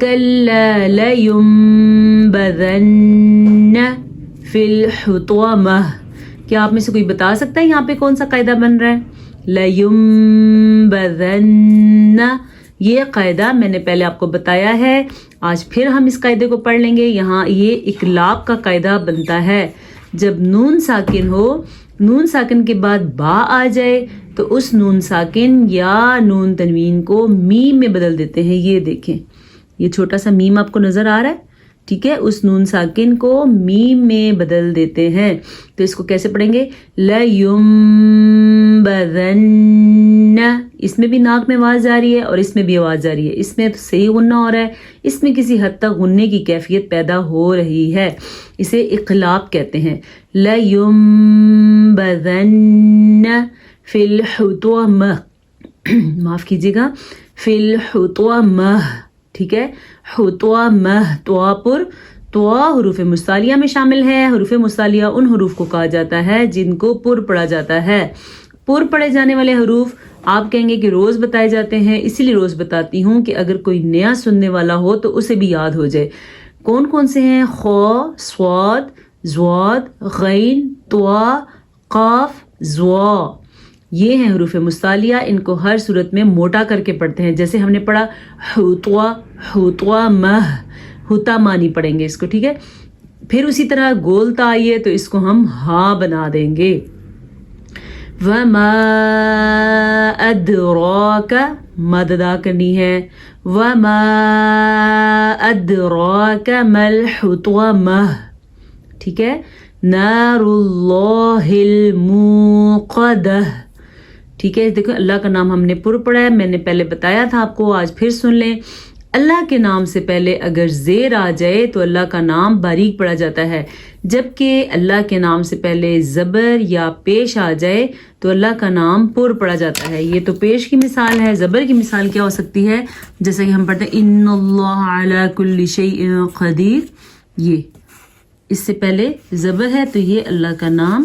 کلا لیمبذن فی الحطمہ. کیا آپ میں سے کوئی بتا سکتا ہے یہاں پہ کون سا قاعدہ بن رہا ہے؟ لیمبذن، یہ قاعدہ میں نے پہلے آپ کو بتایا ہے، آج پھر ہم اس قاعدے کو پڑھ لیں گے. یہاں یہ اقلاب کا قاعدہ بنتا ہے. جب نون ساکن ہو، نون ساکن کے بعد با آ جائے تو اس نون ساکن یا نون تنوین کو میم میں بدل دیتے ہیں. یہ دیکھیں، یہ چھوٹا سا میم آپ کو نظر آ رہا ہے، ٹھیک ہے، اس نون ساکن کو میم میں بدل دیتے ہیں. تو اس کو کیسے پڑھیں گے؟ لیمبذن، اس میں بھی ناک میں آواز جاری ہے اور اس میں بھی آواز جاری ہے. اس میں تو صحیح غنہ ہو رہا ہے، اس میں کسی حد تک غننے کی کیفیت پیدا ہو رہی ہے، اسے اقلاب کہتے ہیں. لیمبذن فی الحطمہ، معاف کیجیے گا، فی الحطمہ، ٹھیک ہے. حطمہ، طوا پر، طوا حروف مستعلیہ میں شامل ہے. حروف مستعلیہ ان حروف کو کہا جاتا ہے جن کو پر پڑھا جاتا ہے. پر پڑھے جانے والے حروف آپ کہیں گے کہ روز بتائے جاتے ہیں، اسی لیے روز بتاتی ہوں کہ اگر کوئی نیا سننے والا ہو تو اسے بھی یاد ہو جائے. کون کون سے ہیں؟ خ، صاد، ضاد، غین، طوا، قاف، ضا. یہ ہیں حروف مستعلیہ. ان کو ہر صورت میں موٹا کر کے پڑھتے ہیں. جیسے ہم نے پڑھا حطوا، حطمہ، حطمہ نہیں پڑھیں گے اس کو، ٹھیک ہے. پھر اسی طرح گول تا آئیے تو اس کو ہم ہاں بنا دیں گے. وما ادراک، مد ادا کرنی ہے. وما ادراک ما الحطمہ، ٹھیک ہے. نار اللہ الموقدہ، ٹھیک ہے. دیکھو اللہ کا نام ہم نے پر پڑھا ہے، میں نے پہلے بتایا تھا آپ کو، آج پھر سن لیں. اللہ کے نام سے پہلے اگر زیر آ جائے تو اللہ کا نام باریک پڑھا جاتا ہے، جبکہ اللہ کے نام سے پہلے زبر یا پیش آ جائے تو اللہ کا نام پر پڑھا جاتا ہے. یہ تو پیش کی مثال ہے. زبر کی مثال کیا ہو سکتی ہے؟ جیسا کہ ہم پڑھتے ہیں ان اللہ علی کل شیء قدیر، یہ اس سے پہلے زبر ہے تو یہ اللہ کا نام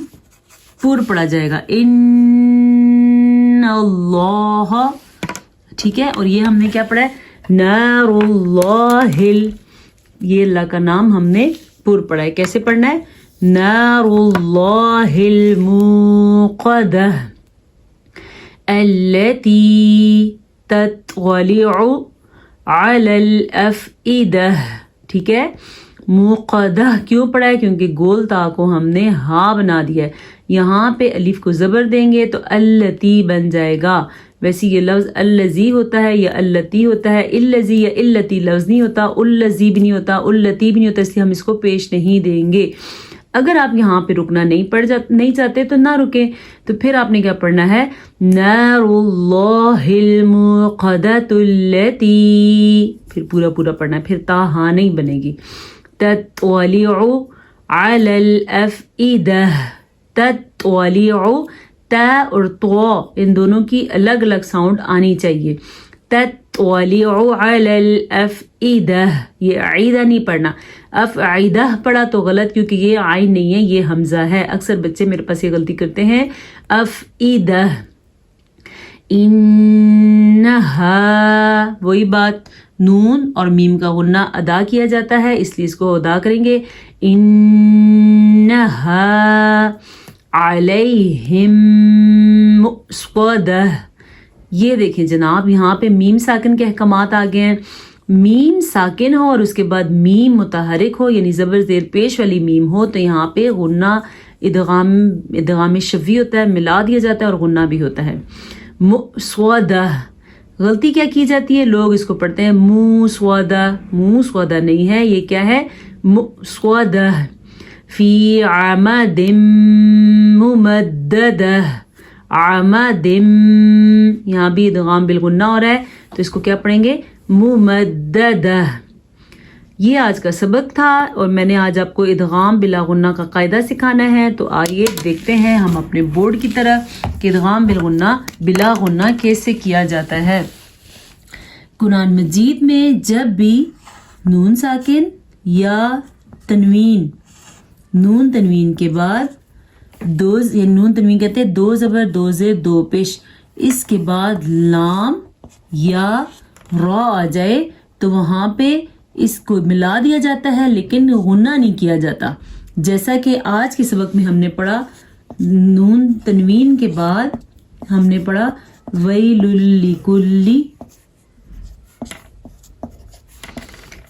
پر پڑھا جائے گا، ان اللہ، ٹھیک ہے. اور یہ ہم نے کیا پڑھا ہے؟ نار اللہ، یہ اللہ کا نام ہم نے پر پڑھا ہے. کیسے پڑھنا ہے؟ نار اللہ الموقدہ التی تطلع علی الافئدہ، ٹھیک ہے. موقدہ کیوں پڑھا ہے؟ کیونکہ گول تا کو ہم نے ہاں بنا دیا ہے. یہاں پہ الف کو زبر دیں گے تو التی بن جائے گا. ویسے یہ لفظ الذی ہوتا ہے یا التی ہوتا ہے، الذی یا التی لفظ نہیں ہوتا، الذی بھی نہیں ہوتا، التی بھی نہیں ہوتا، اس لیے ہم اس کو پیش نہیں دیں گے. اگر آپ یہاں پہ رکنا نہیں چاہتے تو نہ رکیں. تو پھر آپ نے کیا پڑھنا ہے؟ نار اللہ الموقدۃ التی، پھر پورا پڑھنا ہے، پھر تا ہاں نہیں بنے گی. تطلع علی الافئدہ، تطلع، تا اور تو ان دونوں کی الگ الگ ساؤنڈ آنی چاہیے. تطلع علی الافئدہ، یہ عیدہ نہیں پڑھنا. افعیدہ پڑھا تو غلط، کیونکہ یہ عین نہیں ہے، یہ حمزہ ہے. اکثر بچے میرے پاس یہ غلطی کرتے ہیں. افئدہ، انہا، وہی بات، نون اور میم کا غنہ ادا کیا جاتا ہے، اس لیے اس کو ادا کریں گے. انہا علیہم مؤصدہ. یہ دیکھیں جناب، یہاں پہ میم ساکن کے احکامات آ گئے ہیں. میم ساکن ہو اور اس کے بعد میم متحرک ہو، یعنی زبر زیر پیش والی میم ہو، تو یہاں پہ غنہ ادغام شفوی ہوتا ہے، ملا دیا جاتا ہے اور غنہ بھی ہوتا ہے. مؤصدہ، غلطی کیا کی جاتی ہے؟ لوگ اس کو پڑھتے ہیں موسودہ، موسودہ نہیں ہے، یہ کیا ہے؟ مؤصدہ. فی عمد ممددہ، عمد، یہاں بھی ادغام بالغنہ ہو رہا ہے تو اس کو کیا پڑھیں گے؟ ممددہ. یہ آج کا سبق تھا اور میں نے آج آپ کو ادغام بلا غنہ کا قاعدہ سکھانا ہے. تو آئیے دیکھتے ہیں ہم اپنے بورڈ کی طرح کہ ادغام بالغنہ بلا غنہ کیسے کیا جاتا ہے. قرآن مجید میں جب بھی نون ساکن یا تنوین، نون تنوین کے بعد نون تنوین کہتے ہیں دو زبر دو زیر دو پیش، اس کے بعد لام یا را آ جائے تو وہاں پہ اس کو ملا دیا جاتا ہے لیکن غنہ نہیں کیا جاتا. جیسا کہ آج کے سبق میں ہم نے پڑھا نون تنوین کے بعد ہم نے پڑھا ویل لکل،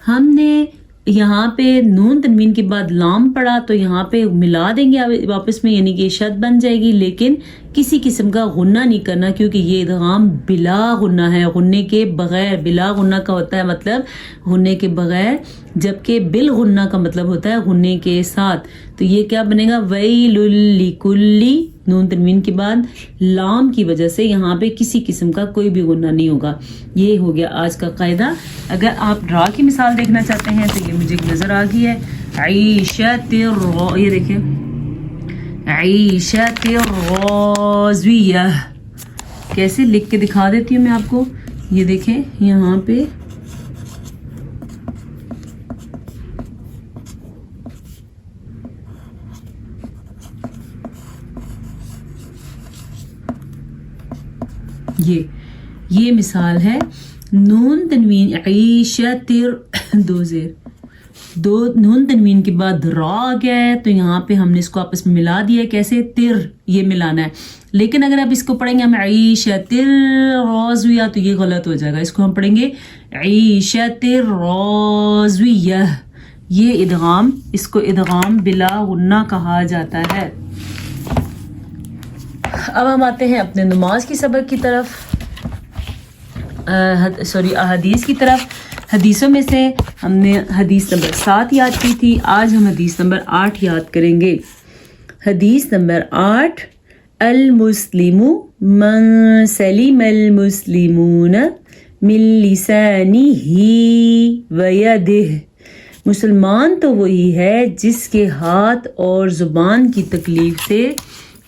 ہم نے یہاں پہ نون تنوین کے بعد لام پڑھا تو یہاں پہ ملا دیں گے واپس میں، یعنی کہ شد بن جائے گی، لیکن کسی قسم کا غنہ نہیں کرنا کیونکہ یہ ادغام بلا غنہ ہے، غنے کے بغیر. بلا غنہ کا ہوتا ہے مطلب غنے کے بغیر، جبکہ بالغنہ کا مطلب ہوتا ہے غنے کے ساتھ. تو یہ کیا بنے گا ویل لکل، نون تنوین کے بعد لام کی وجہ سے یہاں پہ کسی قسم کا کوئی بھی غنہ نہیں ہوگا. یہ ہو گیا آج کا قاعدہ. اگر آپ ڈرا کی مثال دیکھنا چاہتے ہیں تو یہ مجھے نظر آ گئی ہے، عیشت یہ دیکھیں عیشت الراضیہ. کیسے لکھ کے دکھا دیتی ہوں میں آپ کو. یہ دیکھیں یہاں پہ یہ مثال ہے نون تنوین عیشت دو نون تنوین کے بعد را آ گیا ہے تو یہاں پہ ہم نے اس کو آپس میں ملا دیا ہے. کیسے تر، یہ ملانا ہے. لیکن اگر آپ اس کو پڑھیں گے ہم عیشت الراضیہ تو یہ غلط ہو جائے گا. اس کو ہم پڑھیں گے عیشت الراضیہ. یہ ادغام، اس کو ادغام بلا غنہ کہا جاتا ہے. اب ہم آتے ہیں اپنے نماز کی سبق کی طرف، احادیث کی طرف. حدیثوں میں سے ہم نے حدیث نمبر 7 یاد کی تھی، آج ہم حدیث نمبر 8 یاد کریں گے. حدیث نمبر 8، المسلم من سلم المسلمون من لسانه ویدہ. مسلمان تو وہی ہے جس کے ہاتھ اور زبان کی تکلیف سے،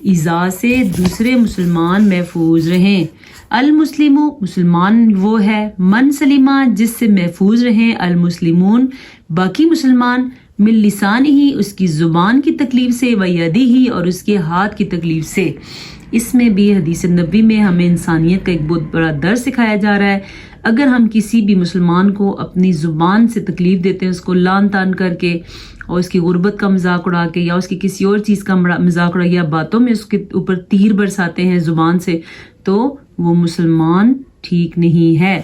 ایذا سے دوسرے مسلمان محفوظ رہیں. المسلم مسلمان وہ ہے، من سلیمہ جس سے محفوظ رہیں، المسلمون باقی مسلمان، من لسان ہی اس کی زبان کی تکلیف سے، ویدی ہی اور اس کے ہاتھ کی تکلیف سے. اس میں بھی حدیث نبوی میں ہمیں انسانیت کا ایک بہت بڑا درس سکھایا جا رہا ہے. اگر ہم کسی بھی مسلمان کو اپنی زبان سے تکلیف دیتے ہیں، اس کو لان تان کر کے اور اس کی غربت کا مذاق اڑا کے یا اس کی کسی اور چیز کا مذاق اڑا یا باتوں میں اس کے اوپر تیر برساتے ہیں زبان سے، تو وہ مسلمان ٹھیک نہیں ہے.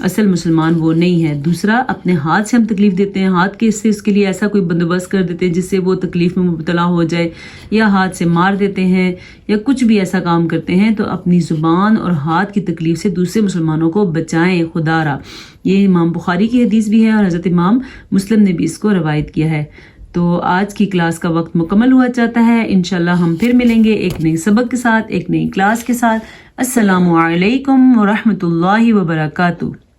اصل مسلمان وہ نہیں ہے. دوسرا، اپنے ہاتھ سے ہم تکلیف دیتے ہیں، ہاتھ کے سے اس کے لیے ایسا کوئی بندوبست کر دیتے ہیں جس سے وہ تکلیف میں مبتلا ہو جائے، یا ہاتھ سے مار دیتے ہیں یا کچھ بھی ایسا کام کرتے ہیں، تو اپنی زبان اور ہاتھ کی تکلیف سے دوسرے مسلمانوں کو بچائیں خدا را. یہ امام بخاری کی حدیث بھی ہے اور حضرت امام مسلم نے بھی اس کو روایت کیا ہے. تو آج کی کلاس کا وقت مکمل ہوا چاہتا ہے. انشاءاللہ ہم پھر ملیں گے ایک نئے سبق کے ساتھ، ایک نئی کلاس کے ساتھ. السلام علیکم ورحمۃ اللہ وبرکاتہ.